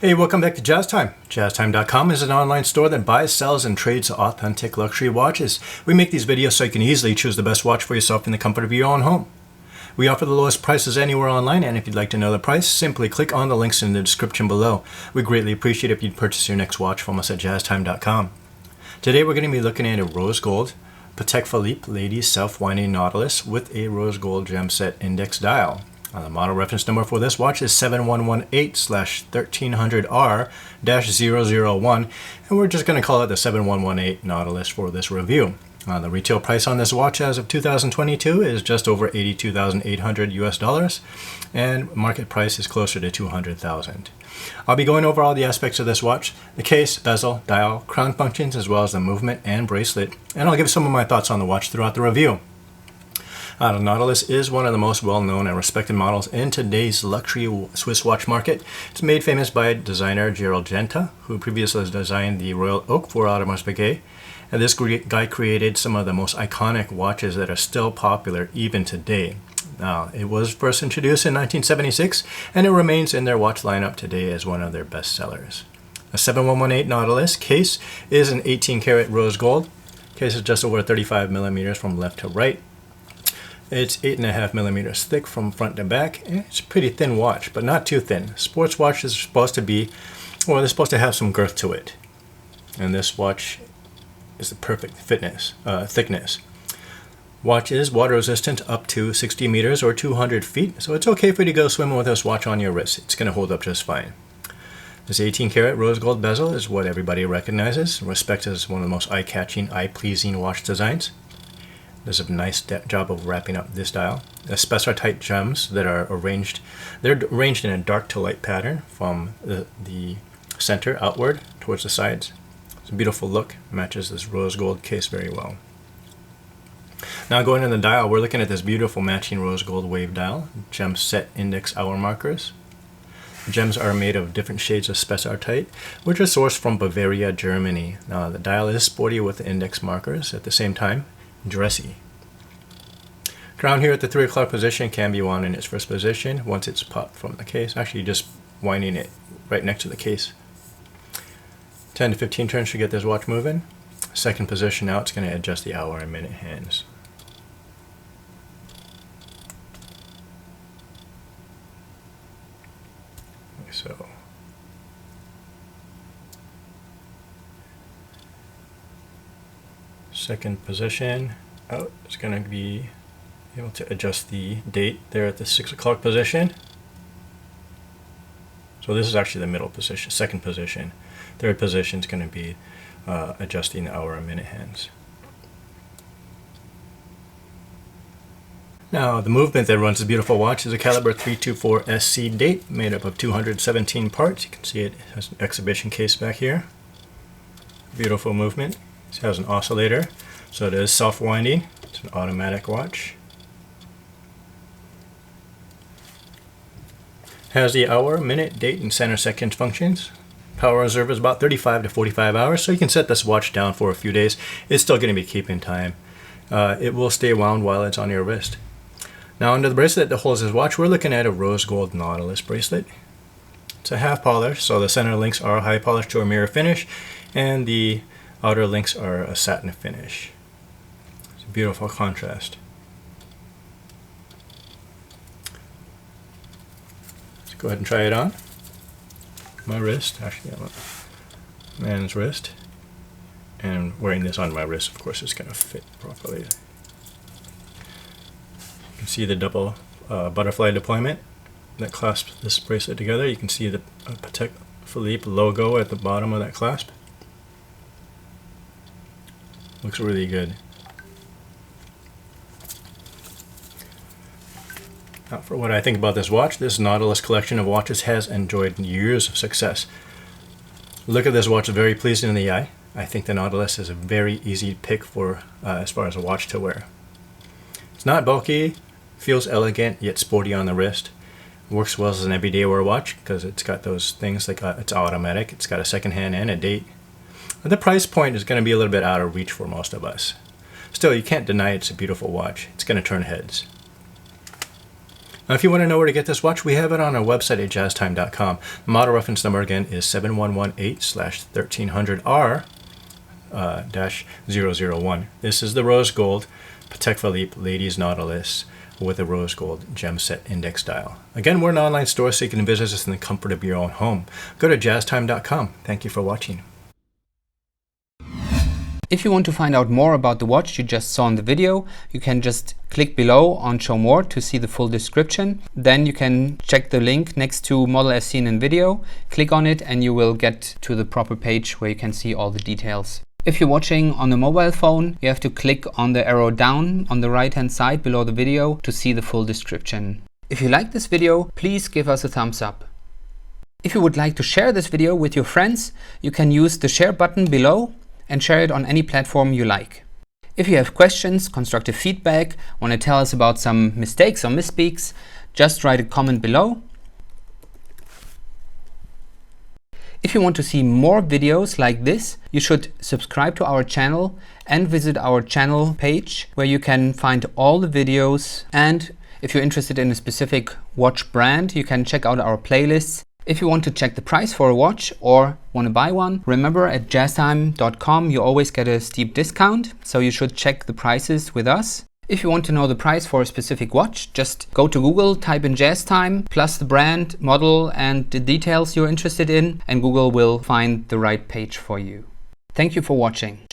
Hey, welcome back to Jazz Time. JazzTime.com is an online store that buys, sells, and trades authentic luxury watches. We make these videos so you can easily choose the best watch for yourself in the comfort of your own home. We offer the lowest prices anywhere online, and if you'd like to know the price, simply click on the links in the description below. We greatly appreciate if you'd purchase your next watch from us at JazzTime.com. Today we're going to be looking at a rose gold Patek Philippe Ladies Self-Winding Nautilus with a rose gold Gemset index dial. The model reference number for this watch is 7118/1300R-001, and we're just going to call it the 7118 Nautilus for this review. The retail price on this watch as of 2022 is just over $82,800 US, and market price is closer to $200,000. I'll be going over all the aspects of this watch: the case, bezel, dial, crown functions, as well as the movement and bracelet, and I'll give some of my thoughts on the watch throughout the review. The Nautilus is one of the most well-known and respected models in today's luxury Swiss watch market. It's made famous by designer Gerald Genta, who previously designed the Royal Oak for Audemars Piguet. And this guy created some of the most iconic watches that are still popular even today. Now, it was first introduced in 1976, and it remains in their watch lineup today as one of their best sellers. A 7118 Nautilus case is an 18-karat rose gold. Case is just over 35 millimeters from left to right. It's 8.5 millimeters thick from front to back, and it's a pretty thin watch, but not too thin. Sports watches are supposed to be, well, they're supposed to have some girth to it. And this watch is the perfect thickness. Watch is water resistant up to 60 meters or 200 feet, so it's okay for you to go swimming with this watch on your wrist. It's going to hold up just fine. This 18-karat rose gold bezel is what everybody recognizes and respects as one of the most eye-catching, eye-pleasing watch designs. Does a nice job of wrapping up this dial. The spessartite gems that are arranged, they're arranged in a dark to light pattern from the center outward towards the sides. It's a beautiful look, matches this rose gold case very well. Now going in the dial, we're looking at this beautiful matching rose gold wave dial, Gemset index hour markers. The gems are made of different shades of spessartite, which are sourced from Bavaria, Germany. Now the dial is sporty with the index markers at the same time. Dressy. Crown here at the 3 o'clock position can be wound in its first position once it's popped from the case. Actually, just winding it right next to the case. 10 to 15 turns should get this watch moving. Second position now, it's going to adjust the hour and minute hands. So second position out, it's going to be able to adjust the date there at the 6 o'clock position. So this is actually the middle position. Second position. Third position is going to be adjusting the hour and minute hands. Now the movement that runs this beautiful watch is a caliber 324 SC date made up of 217 parts. You can see it has an exhibition case back here. Beautiful movement. It has an oscillator, so it is self-winding. It's an automatic watch. Has the hour, minute, date, and center second functions. Power reserve is about 35 to 45 hours, so you can set this watch down for a few days. It's still going to be keeping time. It will stay wound while it's on your wrist. Now under the bracelet that holds this watch, we're looking at a rose gold Nautilus bracelet. It's a half polish, so the center links are high polish to a mirror finish, and the outer links are a satin finish. It's a beautiful contrast. Let's go ahead and try it on. My wrist, actually on my man's wrist. And wearing this on my wrist, of course, it's going to fit properly. You can see the double butterfly deployment that clasps this bracelet together. You can see the Patek Philippe logo at the bottom of that clasp. Looks really good. Now for what I think about this watch, this Nautilus collection of watches has enjoyed years of success. Look at this watch, very pleasing in the eye. I think the Nautilus is a very easy pick for as far as a watch to wear. It's not bulky, feels elegant yet sporty on the wrist. Works well as an everyday wear watch because it's got those things like it's automatic, it's got a second hand and a date. But the price point is going to be a little bit out of reach for most of us. Still, you can't deny it's a beautiful watch. It's going to turn heads. Now, if you want to know where to get this watch, we have it on our website at jazztime.com. The model reference number again is 7118/1300R-001. This is the rose gold Patek Philippe Ladies Nautilus with a rose gold Gemset index dial. Again, we're an online store, so you can visit us in the comfort of your own home. Go to jazztime.com. Thank you for watching. If you want to find out more about the watch you just saw in the video, you can just click below on Show More to see the full description. Then you can check the link next to Model as seen in video, click on it, and you will get to the proper page where you can see all the details. If you're watching on a mobile phone, you have to click on the arrow down on the right hand side below the video to see the full description. If you like this video, please give us a thumbs up. If you would like to share this video with your friends, you can use the share button below and share it on any platform you like. If you have questions, constructive feedback, want to tell us about some mistakes or misspeaks, just write a comment below. If you want to see more videos like this, you should subscribe to our channel and visit our channel page where you can find all the videos. And if you're interested in a specific watch brand, you can check out our playlists. If you want to check the price for a watch or want to buy one, remember at jazztime.com you always get a steep discount, so you should check the prices with us. If you want to know the price for a specific watch, just go to Google, type in JazzTime, plus the brand, model and the details you're interested in, and Google will find the right page for you. Thank you for watching.